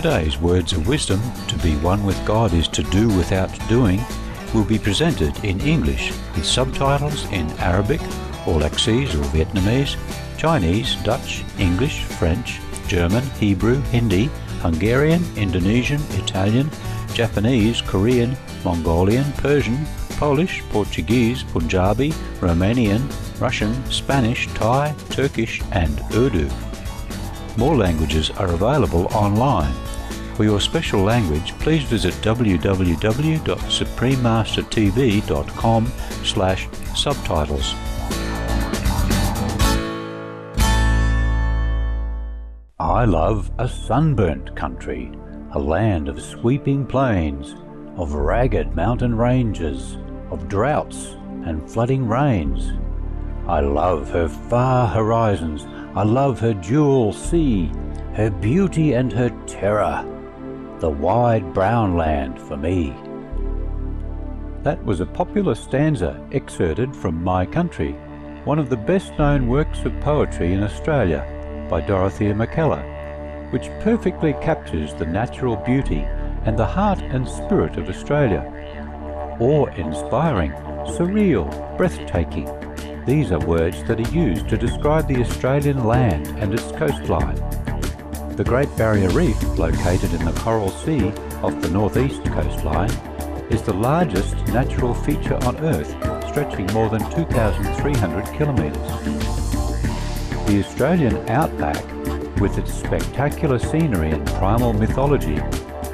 Today's Words of Wisdom, to be one with God is to do without doing, will be presented in English with subtitles in Arabic, Aulacese or Vietnamese, Chinese, Dutch, English, French, German, Hebrew, Hindi, Hungarian, Indonesian, Italian, Japanese, Korean, Mongolian, Persian, Polish, Portuguese, Punjabi, Romanian, Russian, Spanish, Thai, Turkish and Urdu. More languages are available online. For your special language, please visit www.suprememastertv.com/subtitles. I love a sunburnt country, a land of sweeping plains, of ragged mountain ranges, of droughts and flooding rains. I love her far horizons, I love her jewel sea, her beauty and her terror, the wide brown land for me. That was a popular stanza excerpted from My Country, one of the best-known works of poetry in Australia by Dorothea McKellar, which perfectly captures the natural beauty and the heart and spirit of Australia. Awe-inspiring, surreal, breathtaking. These are words that are used to describe the Australian land and its coastline. The Great Barrier Reef, located in the Coral Sea off the northeast coastline, is the largest natural feature on Earth, stretching more than 2,300 kilometres. The Australian outback, with its spectacular scenery and primal mythology,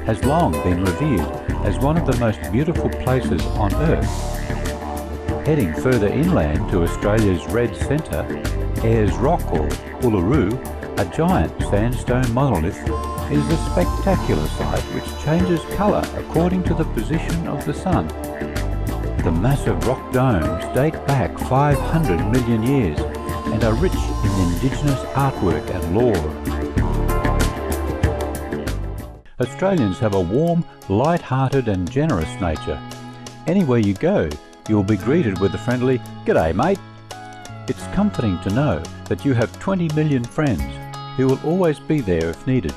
has long been revered as one of the most beautiful places on Earth. Heading further inland to Australia's Red Centre, Ayers Rock or Uluru, a giant sandstone monolith, is a spectacular sight which changes colour according to the position of the sun. The massive rock domes date back 500 million years and are rich in indigenous artwork and lore. Australians have a warm, light-hearted and generous nature. Anywhere you go, you will be greeted with a friendly, "G'day mate." It's comforting to know that you have 20 million friends who will always be there if needed.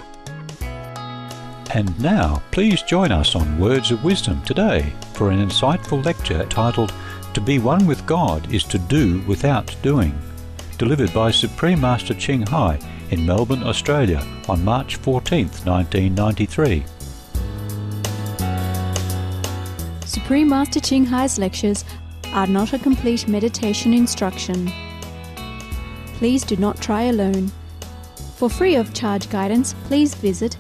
And now, please join us on Words of Wisdom today for an insightful lecture titled, "To be one with God is to do without doing," delivered by Supreme Master Ching Hai in Melbourne, Australia on March 14, 1993. Supreme Master Ching Hai's lectures are not a complete meditation instruction. Please do not try alone. For free of charge guidance, please visit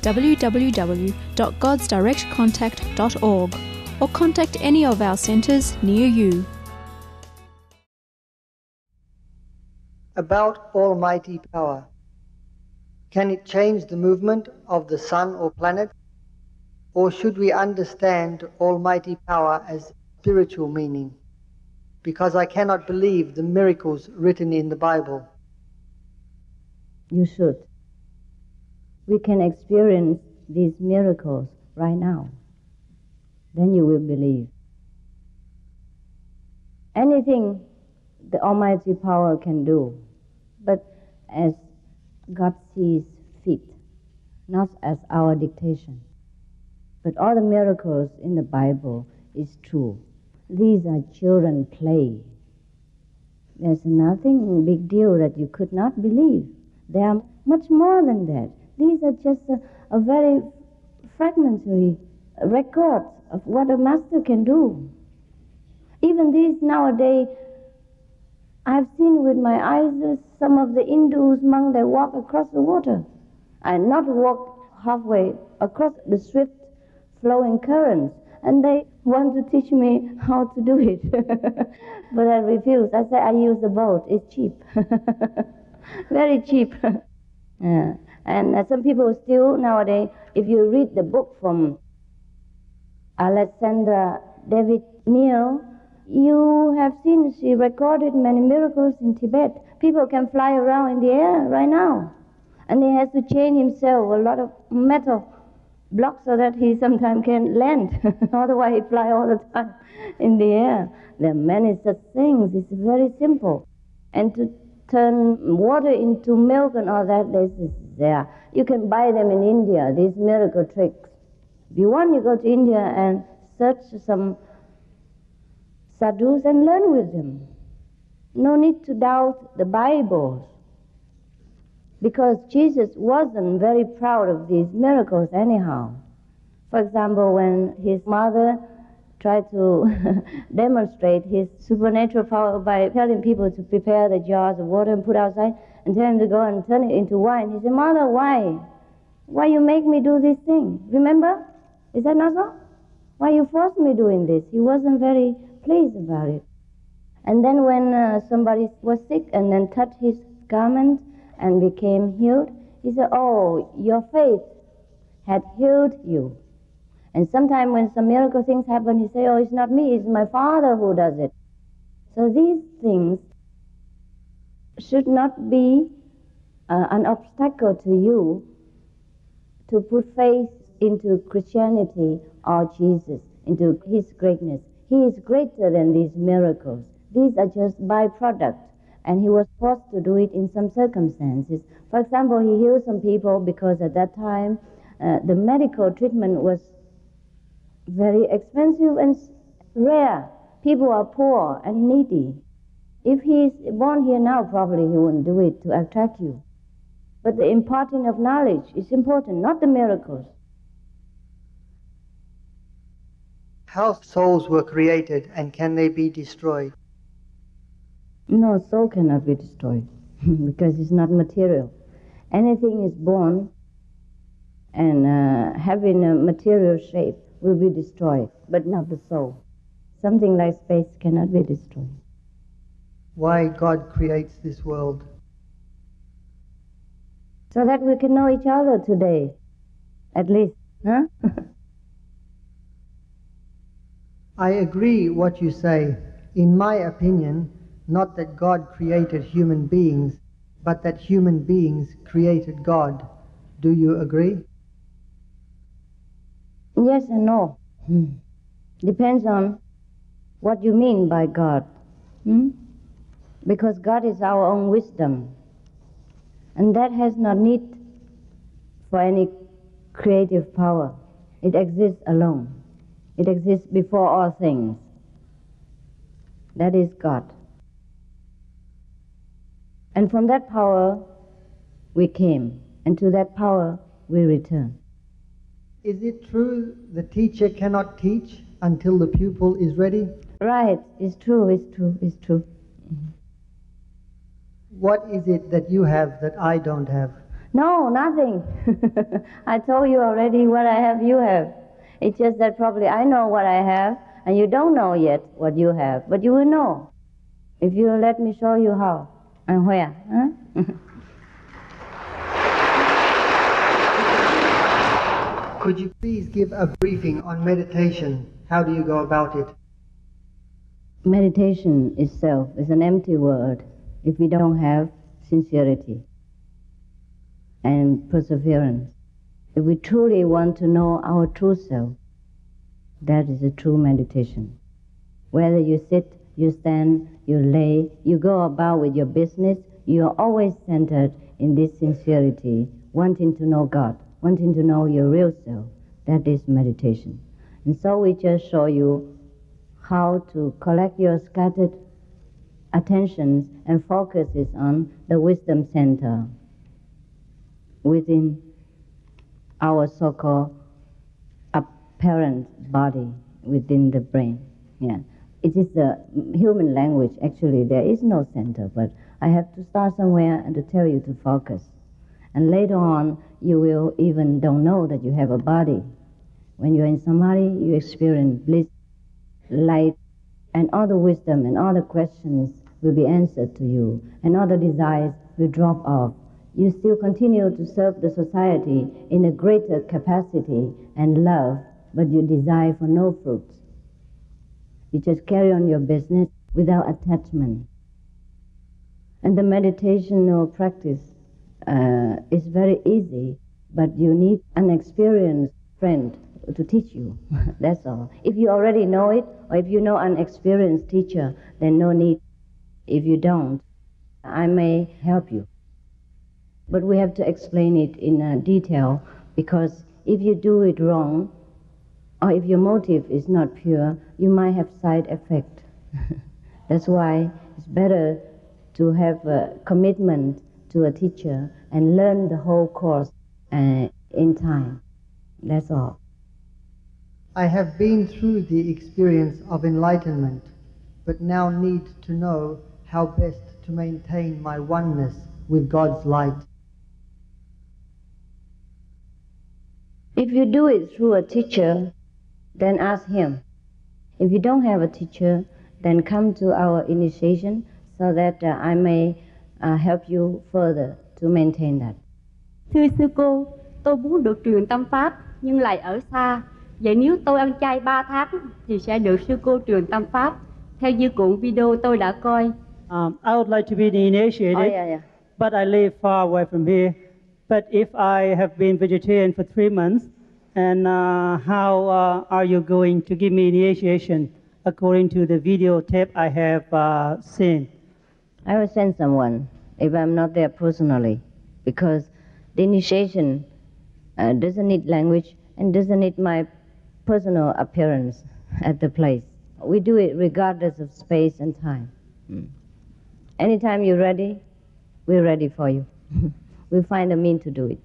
www.godsdirectcontact.org or contact any of our centres near you. About almighty power. Can it change the movement of the sun or planet? Or should we understand almighty power as spiritual meaning? Because I cannot believe the miracles written in the Bible. You should. We can experience these miracles right now. Then you will believe. Anything the almighty power can do, but as God sees fit, not as our dictation. But all the miracles in the Bible is true. These are children play. There's nothing big deal that you could not believe. They are much more than that. These are just a very fragmentary record of what a master can do. Even these nowadays, I've seen with my eyes some of the Hindus monks, they walk across the water and not walk halfway across the swift flowing currents, and they want to teach me how to do it. But I refuse. I say I use the boat. It's cheap. Very cheap. And some people still nowadays, if you read the book from Alexandra David Neal, you have seen she recorded many miracles in Tibet. People can fly around in the air right now. And he has to chain himself a lot of metal blocks so that he sometimes can land. Otherwise he fly all the time in the air. There are many such things. It's very simple. And to turn water into milk and all that. This is there. You can buy them in India, these miracle tricks. If you want, you go to India and search some sadhus and learn with them. No need to doubt the Bible, because Jesus wasn't very proud of these miracles anyhow. For example, when his mother tried to demonstrate his supernatural power by telling people to prepare the jars of water and put outside and tell him to go and turn it into wine, he said, "Mother, why? Why you make me do this thing? Remember? Is that not so? Why you forced me doing this?" He wasn't very pleased about it. And then when somebody was sick and then touched his garment and became healed, he said, "Oh, your faith had healed you." And sometimes when some miracle things happen, he say, "Oh, it's not me, it's my Father who does it." So these things should not be an obstacle to you to put faith into Christianity or Jesus, into his greatness. He is greater than these miracles. These are just byproducts, and he was forced to do it in some circumstances. For example, he healed some people because at that time the medical treatment was very expensive and rare. People are poor and needy. If he is born here now, probably he wouldn't do it to attract you. But the imparting of knowledge is important, not the miracles. How souls were created, and can they be destroyed? No, soul cannot be destroyed because it's not material. Anything is born and having a material shape will be destroyed, but not the soul. Something like space cannot be destroyed. Why God creates this world? So that we can know each other today, at least, huh? I agree what you say. In my opinion, not that God created human beings, but that human beings created God. Do you agree? Yes and no. Depends on what you mean by God. Because God is our own wisdom, and that has no need for any creative power. It exists alone. It exists before all things. That is God. And from that power we came, and to that power we return. Is it true the teacher cannot teach until the pupil is ready? Right, it's true, it's true, it's true. What is it that you have that I don't have? No, nothing. I told you already what I have, you have. It's just that probably I know what I have, and you don't know yet what you have, but you will know if you let me show you how and where. Huh? Could you please give a briefing on meditation? How do you go about it? Meditation itself is an empty word if we don't have sincerity and perseverance. If we truly want to know our true self, that is a true meditation. Whether you sit, you stand, you lay, you go about with your business, you are always centered in this sincerity, wanting to know God, wanting to know your real self. That is meditation. And so we just show you how to collect your scattered attentions and focuses on the wisdom center within our so-called apparent body within the brain. Yeah. It is the human language. Actually, there is no center, but I have to start somewhere and to tell you to focus. And later on, you will even don't know that you have a body. When you're in samadhi, you experience bliss, light, and all the wisdom and all the questions will be answered to you, and all the desires will drop off. You still continue to serve the society in a greater capacity and love, but you desire for no fruits. You just carry on your business without attachment. And the meditational practice is very easy, but you need an experienced friend to teach you. That's all. If you already know it, or if you know an experienced teacher, then no need. If you don't, I may help you. But we have to explain it in detail, because if you do it wrong, or if your motive is not pure, you might have side effect. That's why it's better to have a commitment to a teacher and learn the whole course in time. That's all. I have been through the experience of enlightenment, but now need to know how best to maintain my oneness with God's light. If you do it through a teacher, then ask him. If you don't have a teacher, then come to our initiation so that I may help you further to maintain that. Thưa sư cô, tôi muốn được truyền tâm pháp nhưng lại ở xa. Vậy nếu tôi ăn chay 3 tháng thì sẽ được sư cô truyền tâm pháp theo như cuộn video tôi đã coi. I would like to be initiated, but I live far away from here. But if I have been vegetarian for 3 months, and how are you going to give me initiation according to the video tape I have seen? I will send someone if I'm not there personally, because the initiation doesn't need language and doesn't need my personal appearance at the place. We do it regardless of space and time. Anytime you're ready, we're ready for you. We'll find a means to do it.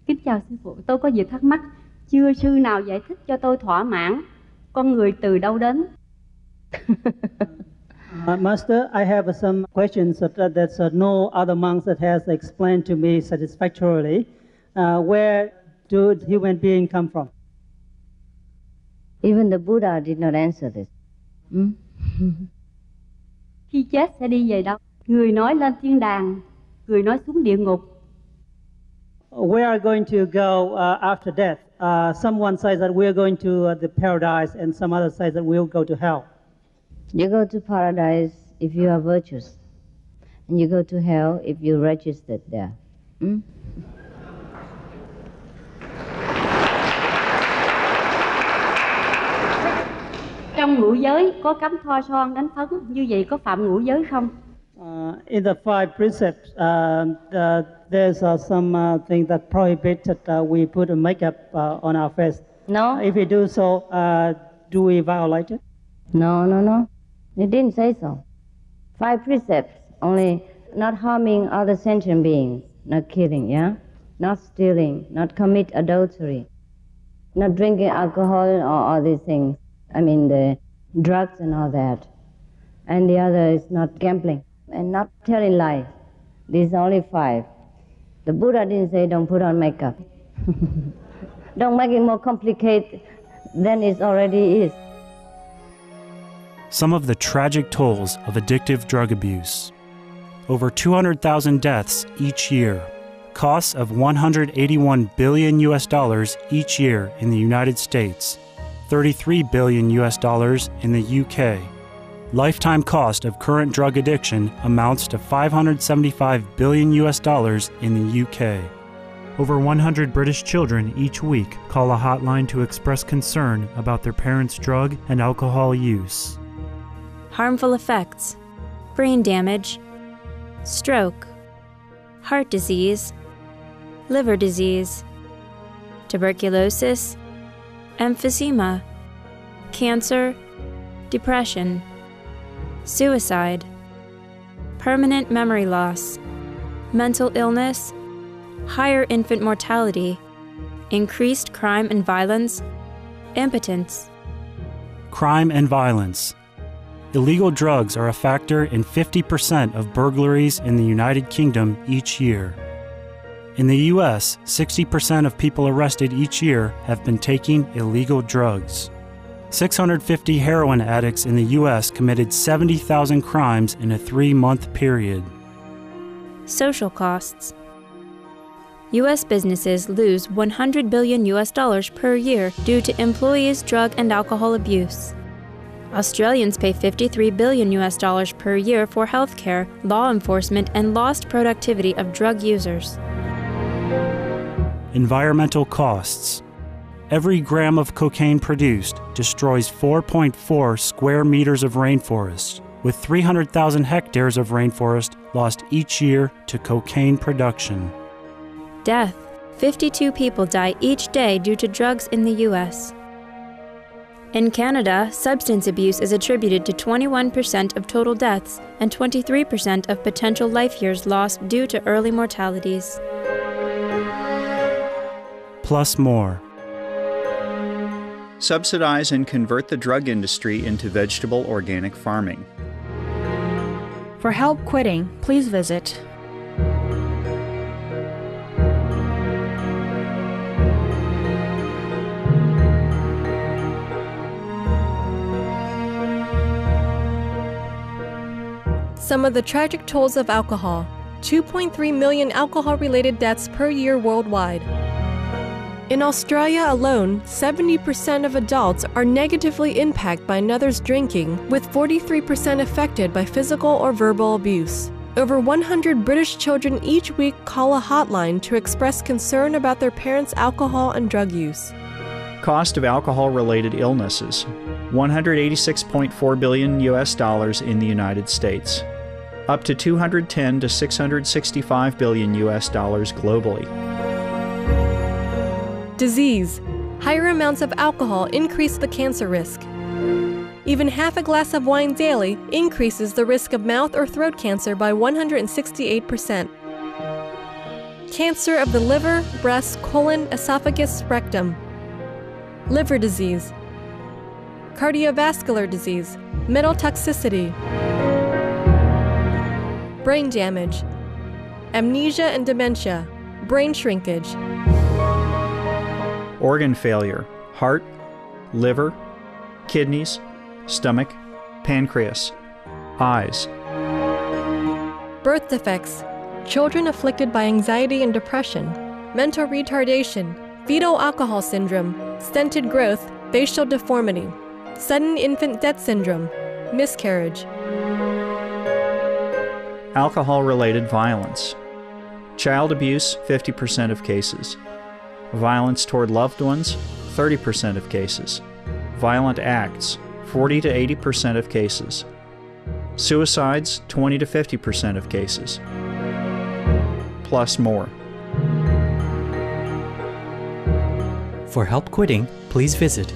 Kính chào sư phụ, tôi có việc thắc mắc. Chưa sư nào giải thích cho tôi thỏa mãn. Con người từ đâu đến? Master, I have some questions that no other monks that has explained to me satisfactorily. Where do human beings come from? Even the Buddha did not answer this. Khi chết sẽ đi về đâu? Người nói lên thiên đàng, người nói xuống địa ngục. We are going to go after death. Someone says that we are going to the paradise, and some other says that we'll go to hell. You go to paradise if you are virtuous, and you go to hell if you're registered there. Trong ngũ giới có cấm thoa son đánh phấn, như vậy có phạm ngũ giới không? In the 5 precepts, there's some thing that prohibits that we put a makeup on our face. No. If we do so, do we violate it? No. It didn't say so. 5 precepts, only not harming other sentient beings, not killing, not stealing, not commit adultery, not drinking alcohol or all these things. I mean the drugs and all that. And the other is not gambling and not telling lies. These are only 5. The Buddha didn't say don't put on makeup. Don't make it more complicated than it already is. Some of the tragic tolls of addictive drug abuse. Over 200,000 deaths each year. Costs of $181 billion each year in the United States. $33 billion in the UK. Lifetime cost of current drug addiction amounts to $575 billion in the UK. Over 100 British children each week call a hotline to express concern about their parents' drug and alcohol use. Harmful effects: brain damage, stroke, heart disease, liver disease, tuberculosis, emphysema, cancer, depression, suicide, permanent memory loss, mental illness, higher infant mortality, increased crime and violence, impotence. Crime and violence. Illegal drugs are a factor in 50% of burglaries in the United Kingdom each year. In the U.S., 60% of people arrested each year have been taking illegal drugs. 650 heroin addicts in the U.S. committed 70,000 crimes in a 3-month period. Social costs. U.S. businesses lose $100 billion per year due to employees' drug and alcohol abuse. Australians pay $53 billion per year for healthcare, law enforcement, and lost productivity of drug users. Environmental costs. Every gram of cocaine produced destroys 4.4 square meters of rainforest, with 300,000 hectares of rainforest lost each year to cocaine production. Death. 52 people die each day due to drugs in the U.S. In Canada, substance abuse is attributed to 21% of total deaths and 23% of potential life years lost due to early mortalities. Plus more. Subsidize and convert the drug industry into vegetable organic farming. For help quitting, please visit Some of the tragic tolls of alcohol. 2.3 million alcohol-related deaths per year worldwide. In Australia alone, 70% of adults are negatively impacted by another's drinking, with 43% affected by physical or verbal abuse. Over 100 British children each week call a hotline to express concern about their parents' alcohol and drug use. Cost of alcohol-related illnesses: $186.4 billion in the United States, up to $210 to $665 billion globally. Disease. Higher amounts of alcohol increase the cancer risk. Even half a glass of wine daily increases the risk of mouth or throat cancer by 168%. Cancer of the liver, breast, colon, esophagus, rectum. Liver disease. Cardiovascular disease. Metal toxicity. Brain damage. Amnesia and dementia. Brain shrinkage. Organ failure: heart, liver, kidneys, stomach, pancreas, eyes. Birth defects. Children afflicted by anxiety and depression. Mental retardation. Fetal alcohol syndrome. Stunted growth. Facial deformity. Sudden infant death syndrome. Miscarriage. Alcohol-related violence. Child abuse, 50% of cases. Violence toward loved ones, 30% of cases. Violent acts, 40 to 80% of cases. Suicides, 20 to 50% of cases. Plus more. For help quitting, please visit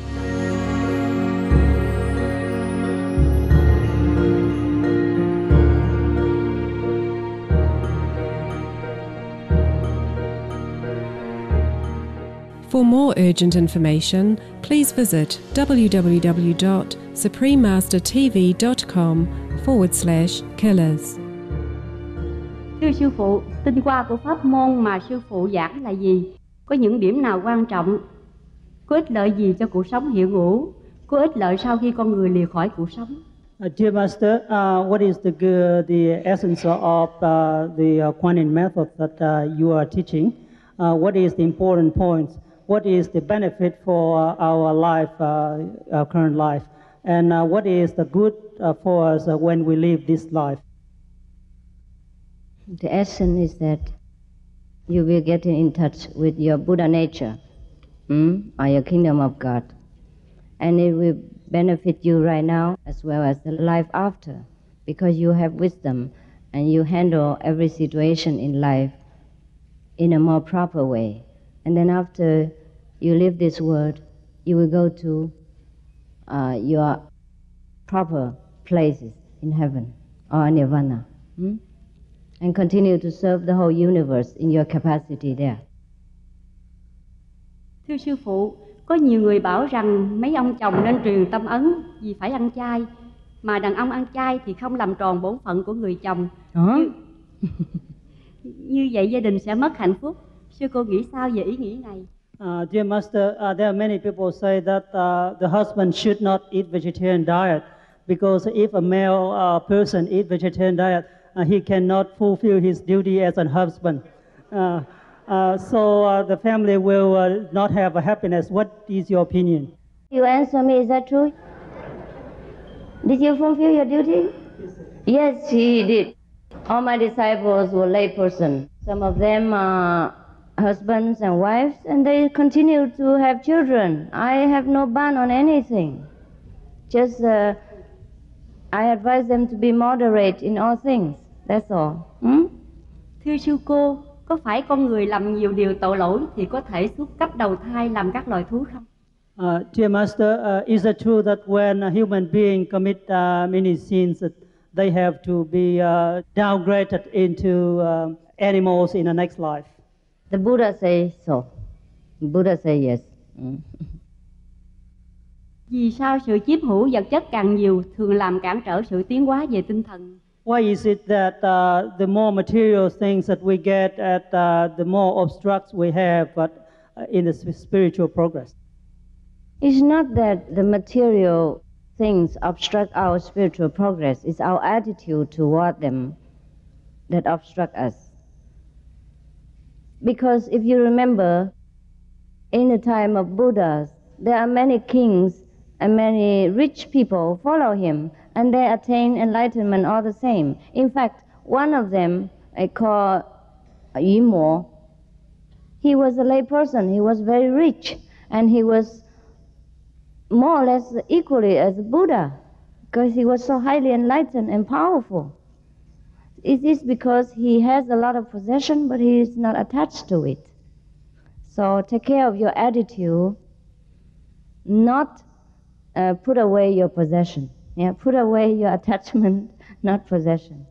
For more urgent information, please visit www.suprememastertv.com/killers. Thưa sư phụ, tinh hoa của pháp môn mà sư phụ giảng là gì? Có những điểm nào quan trọng? Có ích lợi gì cho cuộc sống hiện hữu? Có ích lợi sau khi con người lìa khỏi cuộc sống? Dear Master, what is the essence of the quantum method that you are teaching? What is the important points? What is the benefit for our life, our current life? And what is the good for us when we live this life? The essence is that you will get in touch with your Buddha nature, or your kingdom of God. And it will benefit you right now as well as the life after, because you have wisdom and you handle every situation in life in a more proper way. And then after you leave this world, you will go to your proper places in heaven or nirvana, and continue to serve the whole universe in your capacity there. Thưa sư phụ, có nhiều người bảo rằng mấy ông chồng nên truyền tâm ấn vì phải ăn chay, mà đàn ông ăn chay thì không làm tròn bổn phận của người chồng. Như vậy gia đình sẽ mất hạnh phúc. Sư cô nghĩ sao về ý nghĩ này? Dear Master, there are many people say that the husband should not eat vegetarian diet because if a male person eats vegetarian diet, he cannot fulfill his duty as a husband. So the family will not have a happiness. What is your opinion? You answer me, is that true? Did you fulfill your duty? Yes, he did. All my disciples were lay person. Some of them are husbands and wives, and they continue to have children. I have no ban on anything. Just I advise them to be moderate in all things. That's all. Thưa sư cô, có phải con người làm nhiều điều tội lỗi thì có thể xuất cấp đầu thai làm các loài thú không? Dear Master, is it true that when a human being commit many sins, that they have to be downgraded into animals in the next life? The Buddha says so. The Buddha say yes. Vì sao sự chiếm hữu vật chất càng nhiều thường làm cản trở sự tiến hóa về tinh thần? Why is it that the more material things that we get, the more obstructs we have, but in the spiritual progress? It's not that the material things obstruct our spiritual progress. It's our attitude toward them that obstruct us. Because if you remember, in the time of Buddha, there are many kings and many rich people follow him, and they attain enlightenment all the same. In fact, one of them, I call Yimo, he was a lay person. He was very rich, and he was more or less equally as Buddha, because he was so highly enlightened and powerful. It is because he has a lot of possession, but he is not attached to it. So take care of your attitude, not put away your possession. Yeah, put away your attachment, not possession.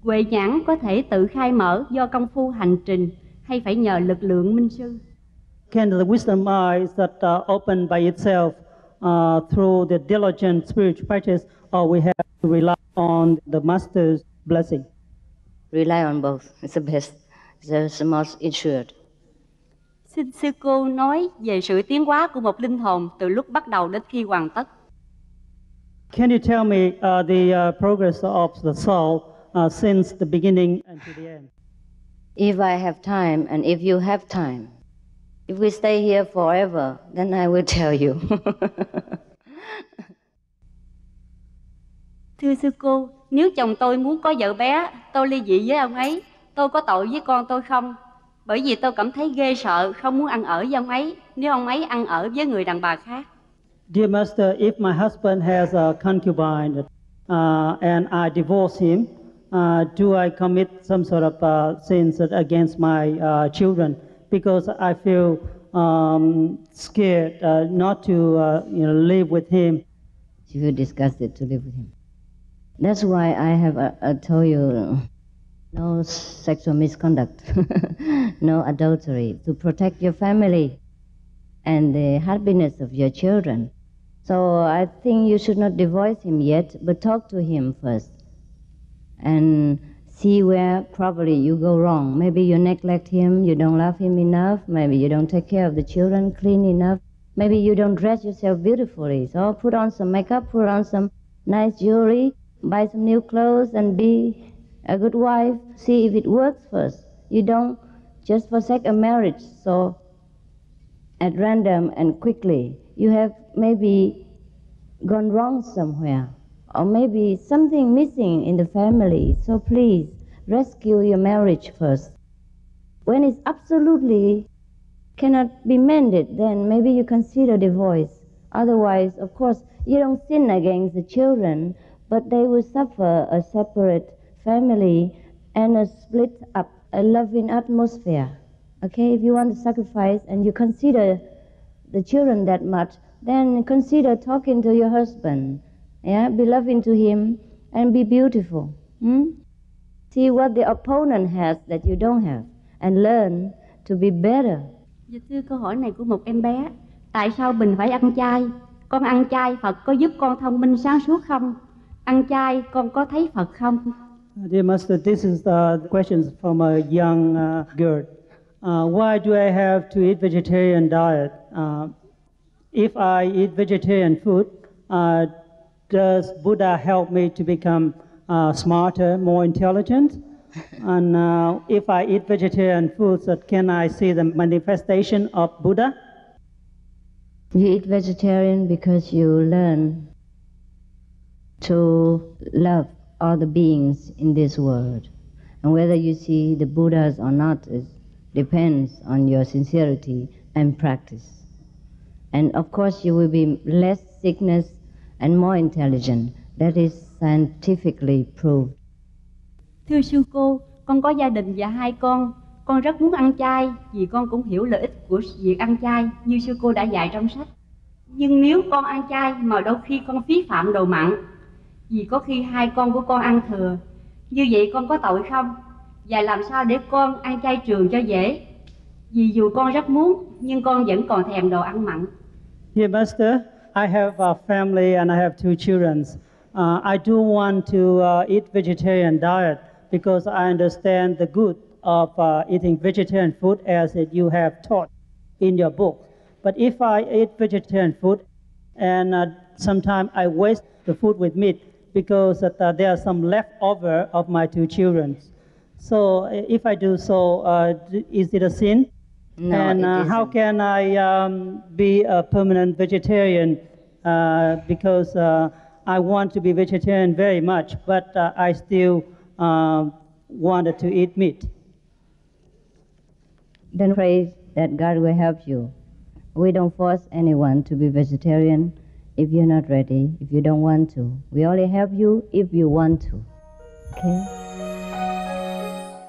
Huệ nhãn có thể tự khai mở do công phu hành trình hay phải nhờ lực lượng minh sư? Can the wisdom eyes that open by itself through the diligent spiritual practice, or we have to rely on the Master's blessing? Rely on both. It's the best. It's the most insured. Xin sư cô nói về sự tiến hóa của một linh hồn từ lúc bắt đầu đến khi hoàn tất. Can you tell me the progress of the soul since the beginning and to the end? If I have time, and if you have time, if we stay here forever, then I will tell you. Thưa sư cô, nếu chồng tôi muốn có vợ bé, tôi ly dị với ông ấy, tôi có tội với con tôi không? Bởi vì tôi cảm thấy ghê sợ, không muốn ăn ở với ông ấy, nếu ông ấy ăn ở với người đàn bà khác. Dear Master, if my husband has a concubine and I divorce him, do I commit some sort of sins against my children? Because I feel scared not to live with him. You feel disgusted to live with him. That's why I have told you no sexual misconduct, no adultery, to protect your family and the happiness of your children. So I think you should not divorce him yet, but talk to him first and see where probably you go wrong. Maybe you neglect him, you don't love him enough, maybe you don't take care of the children clean enough, maybe you don't dress yourself beautifully. So put on some makeup, put on some nice jewelry, buy some new clothes and be a good wife. See if it works first. You don't just forsake a marriage so at random and quickly. You have maybe gone wrong somewhere, or maybe something missing in the family. So please rescue your marriage first. When it's absolutely cannot be mended, then maybe you consider divorce. Otherwise, of course, you don't sin against the children, but they will suffer a separate family and a split up, a loving atmosphere. Okay, if you want to sacrifice and you consider the children that much, then consider talking to your husband. Yeah, be loving to him and be beautiful. See what the opponent has that you don't have and learn to be better. Dạ thưa, câu hỏi này của một em bé. Tại sao mình phải ăn chay? Con ăn chay Phật có giúp con thông minh sáng suốt không? Ăn chay con có thấy Phật không? Dear Master, this is the questions from a young girl. Why do I have to eat vegetarian diet? If I eat vegetarian food, does Buddha help me to become smarter, more intelligent? And if I eat vegetarian foods, can I see the manifestation of Buddha? You eat vegetarian because you learn to love all the beings in this world. And whether you see the Buddhas or not, it depends on your sincerity and practice. And of course you will be less sickness and more intelligent. That is scientifically proved. Thưa sư cô, con có gia đình và 2 con. Con rất muốn ăn chay vì con cũng hiểu lợi ích của việc ăn chay như sư cô đã dạy trong sách. Nhưng nếu con ăn chay mà đôi khi con phí phạm đồ mặn, vì có khi 2 con của con ăn thừa, như vậy con có tội không? Và làm sao để con ăn chay trường cho dễ? Vì dù con rất muốn, nhưng con vẫn còn thèm đồ ăn mặn. Dear Master, I have a family and I have 2 children. I do want to eat vegetarian diet because I understand the good of eating vegetarian food as you have taught in your book. But if I eat vegetarian food and sometimes I waste the food with meat because there are some leftover of my 2 children. So if I do so, is it a sin? No, And how can I be a permanent vegetarian? Because I want to be vegetarian very much, but I still wanted to eat meat. Then pray that God will help you. We don't force anyone to be vegetarian if you're not ready, if you don't want to. We only help you if you want to. Okay?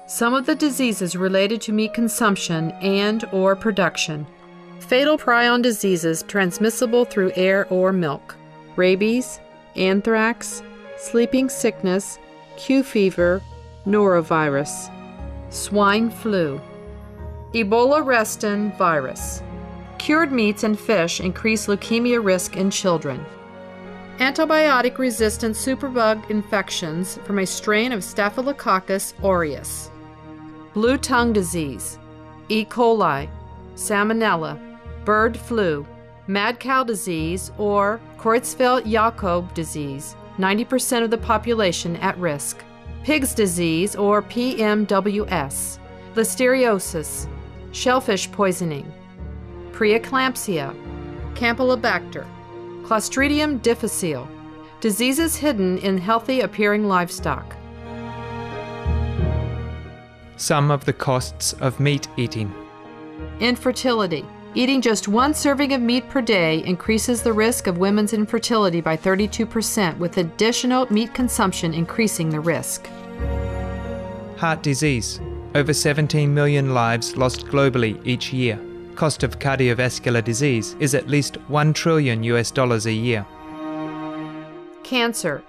Some of the diseases related to meat consumption and or production. Fatal prion diseases transmissible through air or milk. Rabies, anthrax, sleeping sickness, Q fever, norovirus. Swine flu. Ebola restin virus. Cured meats and fish increase leukemia risk in children. Antibiotic-resistant superbug infections from a strain of Staphylococcus aureus. Blue tongue disease, E. coli, salmonella, bird flu, mad cow disease, or Creutzfeldt-Jakob disease, 90% of the population at risk. Pig's disease, or PMWS, listeriosis, shellfish poisoning, preeclampsia, Campylobacter, Clostridium difficile, diseases hidden in healthy-appearing livestock. Some of the costs of meat eating. Infertility. Eating just 1 serving of meat per day increases the risk of women's infertility by 32%, with additional meat consumption increasing the risk. Heart disease. Over 17 million lives lost globally each year. Cost of cardiovascular disease is at least $1 trillion a year. Cancer.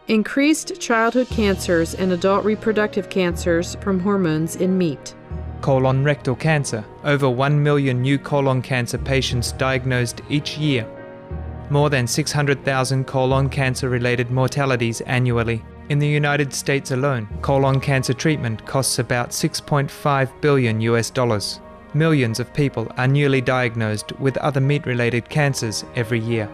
Increased childhood cancers and adult reproductive cancers from hormones in meat. Colon rectal cancer. Over 1 million new colon cancer patients diagnosed each year. More than 600,000 colon cancer-related mortalities annually. In the United States alone, colon cancer treatment costs about $6.5 billion. Millions of people are newly diagnosed with other meat-related cancers every year.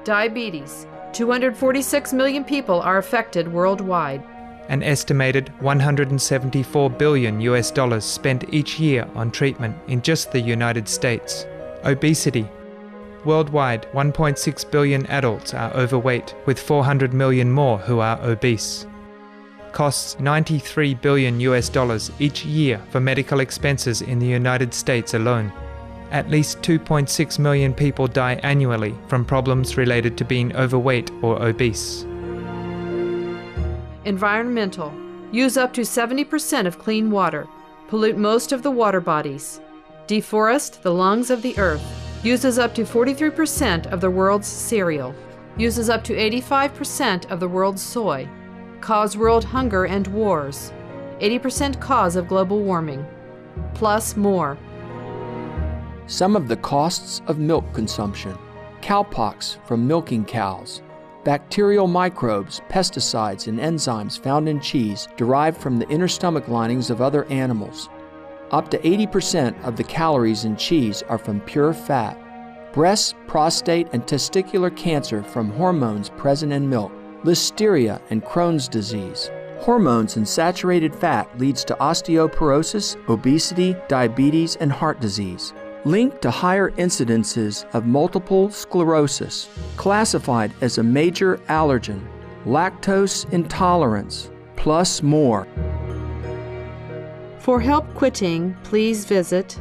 Diabetes. 246 million people are affected worldwide. An estimated $174 billion spent each year on treatment in just the United States. Obesity. Worldwide, 1.6 billion adults are overweight, with 400 million more who are obese. Costs $93 billion each year for medical expenses in the United States alone. At least 2.6 million people die annually from problems related to being overweight or obese. Environmental. Use up to 70% of clean water. Pollute most of the water bodies. Deforest the lungs of the earth. Uses up to 43% of the world's cereal. Uses up to 85% of the world's soy. Cause world hunger and wars. 80% cause of global warming. Plus more. Some of the costs of milk consumption. Cowpox from milking cows. Bacterial microbes, pesticides, and enzymes found in cheese derived from the inner stomach linings of other animals. Up to 80% of the calories in cheese are from pure fat. Breast, prostate, and testicular cancer from hormones present in milk. Listeria and Crohn's disease. Hormones in saturated fat leads to osteoporosis, obesity, diabetes, and heart disease. Linked to higher incidences of multiple sclerosis, classified as a major allergen, lactose intolerance, plus more. For help quitting, please visit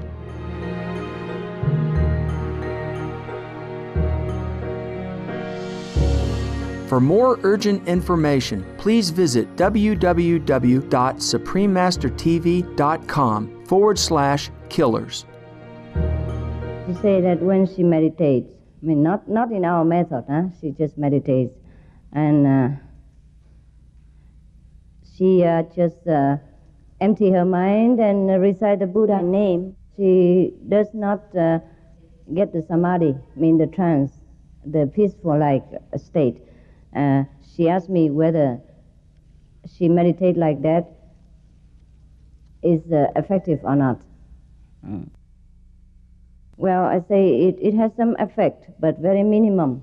For more urgent information, please visit www.suprememastertv.com/killers. You say that when she meditates, I mean, not in our method, she just meditates, and she just empty her mind and recite the Buddha name. She does not get the samadhi, I mean the trance, the peaceful-like state. She asked me whether she meditate like that is effective or not. Well, I say it has some effect, but very minimum.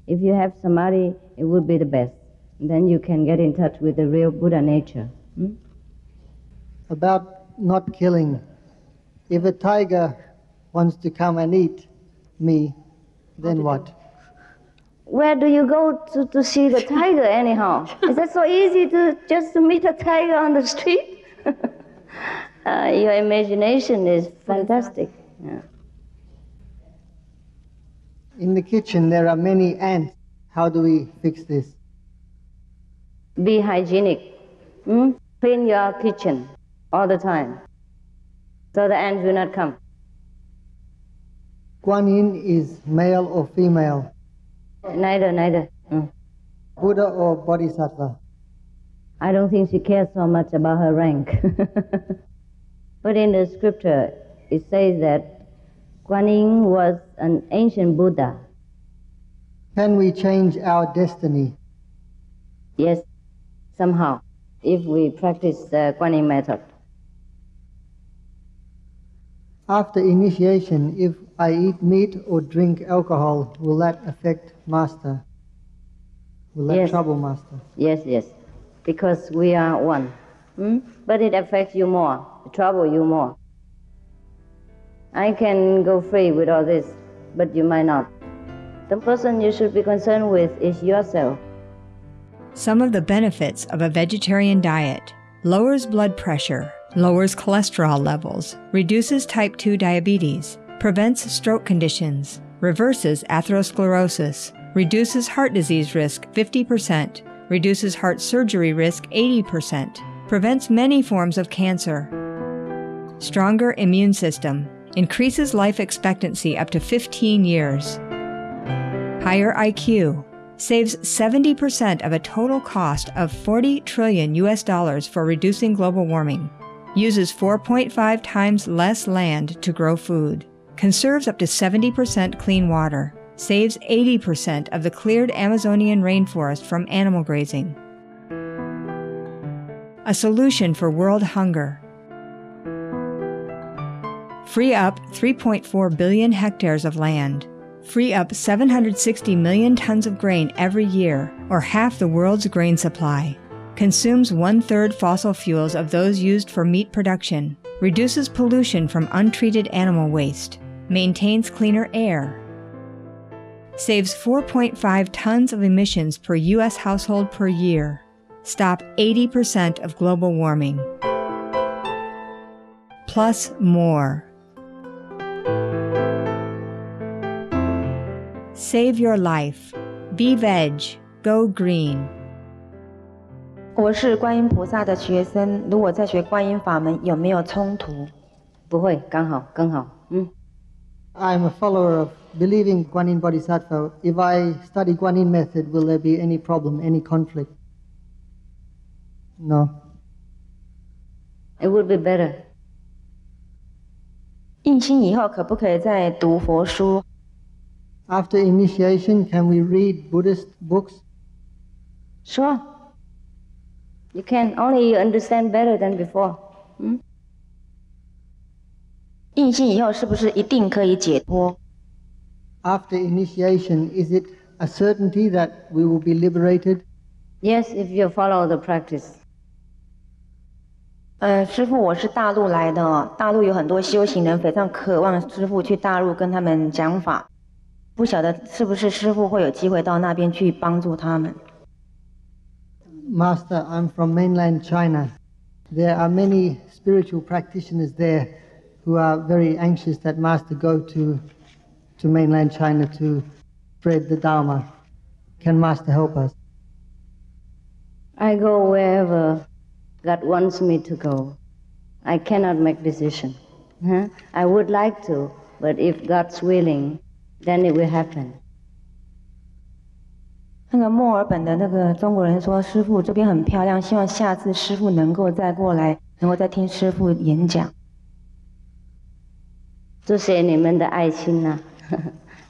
If you have samadhi, it would be the best. Then you can get in touch with the real Buddha nature. About not killing. If a tiger wants to come and eat me, then what? Where do you go to see the tiger anyhow? Is that so easy to just to meet a tiger on the street? Your imagination is fantastic. Yeah. In the kitchen there are many ants. How do we fix this? Be hygienic. Clean your kitchen all the time, so the ants will not come. Guan Yin is male or female? Neither. Buddha or Bodhisattva? I don't think she cares so much about her rank. But in the scripture, it says that Guan Yin was an ancient Buddha. Can we change our destiny? Yes, somehow, if we practice the Guan Yin method. After initiation, if I eat meat or drink alcohol, will that affect Master? Will that trouble Master? Yes, because we are one. But it affects you more, it troubles you more. I can go free with all this, but you might not. The person you should be concerned with is yourself. Some of the benefits of a vegetarian diet: lowers blood pressure, lowers cholesterol levels, reduces type 2 diabetes, prevents stroke conditions, reverses atherosclerosis, reduces heart disease risk 50%, reduces heart surgery risk 80%, prevents many forms of cancer. Stronger immune system, increases life expectancy up to 15 years. Higher IQ, saves 70% of a total cost of $40 trillion for reducing global warming. Uses 4.5 times less land to grow food. Conserves up to 70% clean water. Saves 80% of the cleared Amazonian rainforest from animal grazing. A solution for world hunger. Free up 3.4 billion hectares of land. Free up 760 million tons of grain every year, or half the world's grain supply. Consumes 1/3 fossil fuels of those used for meat production. Reduces pollution from untreated animal waste. Maintains cleaner air. Saves 4.5 tons of emissions per U.S. household per year. Stop 80% of global warming. Plus more. Save your life. Be veg. Go green. 我是观音菩萨的学生，如果在学观音法门，有没有冲突？不会，刚好，更好。I'm a follower of believing Guan Yin Bodhisattva. If I study Guan Yin method, will there be any problem, any conflict? No. It would be better. 印心以后可不可以再读佛书？ After initiation, can we read Buddhist books? Sure. You can, only you understand better than before. 印心以后是不是一定可以解脱？ After initiation, is it a certainty that we will be liberated? Yes, if you follow the practice. 师父，我是大陆来的哦，大陆有很多修行人非常渴望师父去大陆跟他们讲法，不晓得是不是师父会有机会到那边去帮助他们。 Master, I'm from mainland China. There are many spiritual practitioners there who are very anxious that Master go to mainland China to spread the Dharma. can Master help us? I go wherever God wants me to go. I cannot make decision. I would like to, but if God's willing, then it will happen. 那个墨尔本的那个中国人说：“师父，这边很漂亮，希望下次师父能够再过来，能够再听师父演讲。”谢谢你们的爱心啊，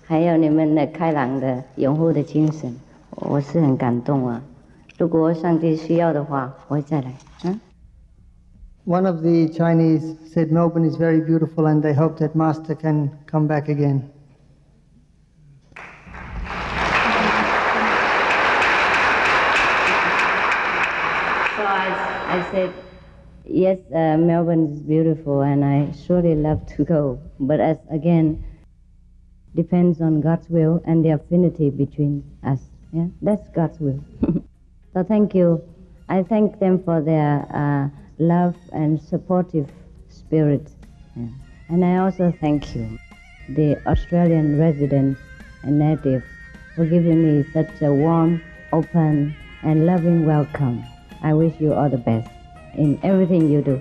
还有你们的开朗的拥护的精神，我是很感动啊。如果上帝需要的话，我会再来。One of the Chinese said Melbourne is very beautiful and they hope that Master can come back again. So I said, yes, Melbourne is beautiful and I surely love to go. But as again, depends on God's will and the affinity between us. Yeah, that's God's will. So thank you. I thank them for their love and supportive spirit. Yeah. And I also thank you, the Australian residents and natives, for giving me such a warm, open, and loving welcome. I wish you all the best in everything you do.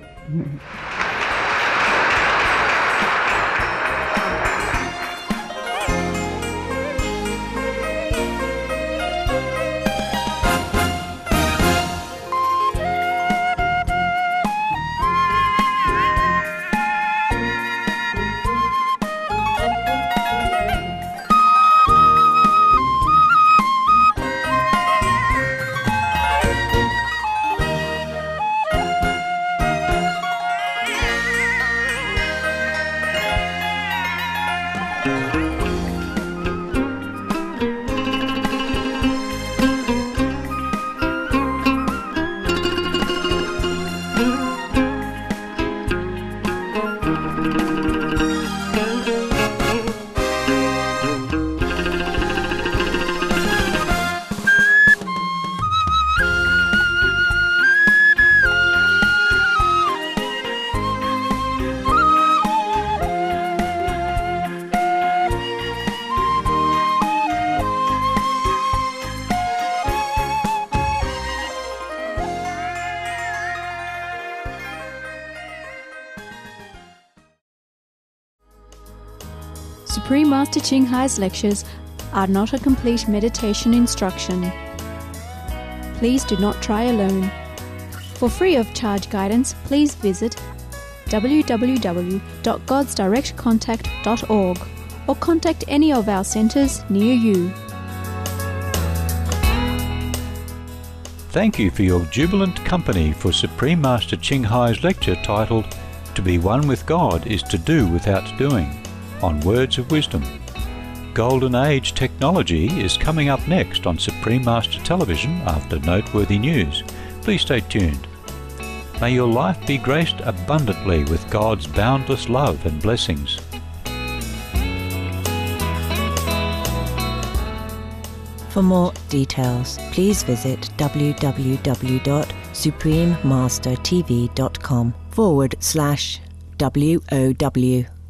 Supreme Master Ching Hai's lectures are not a complete meditation instruction. Please do not try alone. For free of charge guidance, please visit www.godsdirectcontact.org or contact any of our centres near you. Thank you for your jubilant company for Supreme Master Ching Hai's lecture titled To Be One with God is to Do Without Doing, on Words of Wisdom. Golden Age technology is coming up next on Supreme Master Television after noteworthy news. Please stay tuned. May your life be graced abundantly with God's boundless love and blessings. For more details, please visit www.suprememastertv.com/WOW.